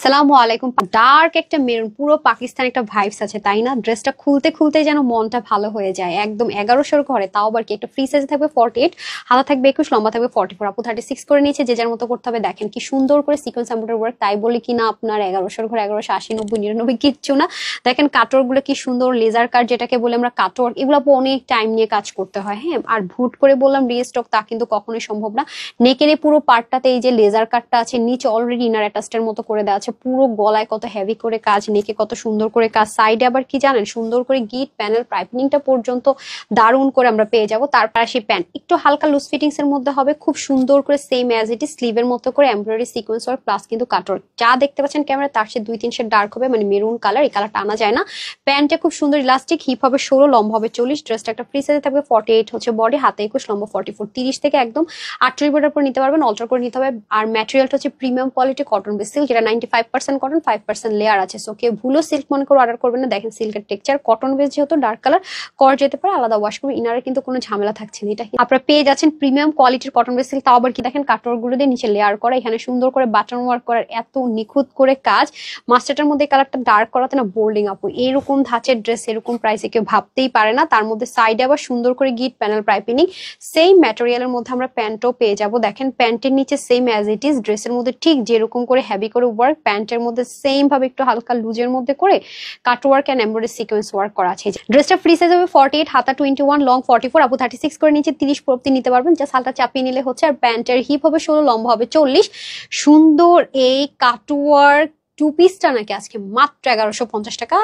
আসসালামু আলাইকুম। ডার্ক একটা মেরুন, পুরো পাকিস্তান একটা ভাইবস আছে তাই না? ড্রেসটা খুলতে খুলতে যেন মনটা ভালো হয়ে যায়। একদম 1100 ঘরে, তাও আবার কি একটা ফ্রি সাইজে থাকবে 48, হাতা থাকবে 21, লম্বা থাকবে 44। আপু 36 করে নিয়েছে, যে যার মতো করতে হবে। দেখেন কি সুন্দর করে সিকোয়েন্স এমব্রয়ডারি ওয়ার্ক, তাই বলি কি না আপনার 1100 ঘরে 1180, 90, 99 কিচ্ছু না। দেখেন কাটওয়ার্ক গুলো কি সুন্দর, লেজার কাট যেটাকে বলে আমরা কাটওয়ার্ক, এগুলো আপু অনেক টাইম নিয়ে কাজ করতে হয়। হ্যাঁ, আর ভুট করে বললাম রিস্টক, তা কিন্তু কখনোই সম্ভব না। নেকের এই পুরো পার্টটাতে এই যে লেজার কাটটা আছে, নিচে অলরেডি ইনার অ্যাটাচডের মতো করে দেওয়া আছে। পুরো গলায় কত হেভি করে কাজ, নেকে কত সুন্দর করে কাজ, সাইডে আবার কি জানেন সুন্দর করে গিট প্যানেল পাইপিংটা পর্যন্ত দারুণ করে আমরা পেয়ে যাব। তারপর সেই প্যান্ট একটু হালকা লুজ ফিটিংস এর মধ্যে হবে, খুব সুন্দর করে সেম অ্যাজ ইট ইজ স্লিভের মতো করে এমব্রয়ডারি সিকোয়েন্স ওয়ার্ক প্লাস কিন্তু কাটওয়ার্ক। যা দেখতে পাচ্ছেন ক্যামেরা তার সে 2-3 শেড ডার্ক হবে, মানে মেরুন কালার, এই কালারটা আনা যায় না। প্যান্টটা খুব সুন্দর ইলাস্টিক, হিপ হবে 16, লম্বা হবে 40। ড্রেসটা একটা ফ্রি সাইজে থাকবে 48 হচ্ছে বডি, হাতে 21, লম্বা 44। 30 থেকে একদম 48 বর্ডার পর নিতে পারবেন, অল্টার করে নিতে হবে। আর ম্যাটেরিয়ালটা হচ্ছে premium quality cotton base silk, যেটা 95% কটন, 5% লেয়ার আছে। সো কেউ ভুলো সিল্ক মনে করে অর্ডার করবেন না। দেখেন সিল্কের টেক্সচার, কটন বেস যেহেতু ডার্ক কালার করা যেতে পারে, আলাদা ওয়াশ করবে। ইনারে কিন্তু কোনো ঝামেলা থাকছে না। এটা আপনারা পেয়ে যাচ্ছেন প্রিমিয়াম কোয়ালিটির কটন বেস সিল্ক, তাও আবার কি দেখেন কাটওয়ার্ক গুলো দিয়ে নিচে লেয়ার করা, এখানে সুন্দর করে বাটন ওয়ার্ক করার এত নিখুঁত করে কাজ। মাস্টারটার মধ্যে কালারটা ডার্ক করাতে না বোল্ডিং আপু, এরকম ধাঁচের ড্রেস এরকম প্রাইসে কেউ ভাবতেই পারে না। তার মধ্যে সাইডে আবার সুন্দর করে গিট প্যানেল পাইপিং, সেম ম্যাটেরিয়ালের মধ্যে আমরা প্যান্টও পেয়ে যাব। দেখেন প্যান্টের নিচে সেম অ্যাজ ইট ইজ, ড্রেসের মধ্যে ঠিক যেরকম করে হেভি করে ওয়ার্ক, প্যান্টের মধ্যে সেম ভাবে একটু হালকা লুজের মধ্যে করে cut work and embroidery sequence work করা আছে। ড্রেসটা ফ্রি সাইজ হবে 48, হাতা 21, লং 44। আপু 36 করে নিচে 30 পরবর্তী নিতে পারবেন, জাস্ট হালকা চাপিয়ে নিলে হচ্ছে। আর প্যান্টের হিপ হবে 16, লম্বা হবে 40। সুন্দর এই কাট ওয়ার্ক টু পিসটা নাকি আজকে মাত্র 1150 টাকা।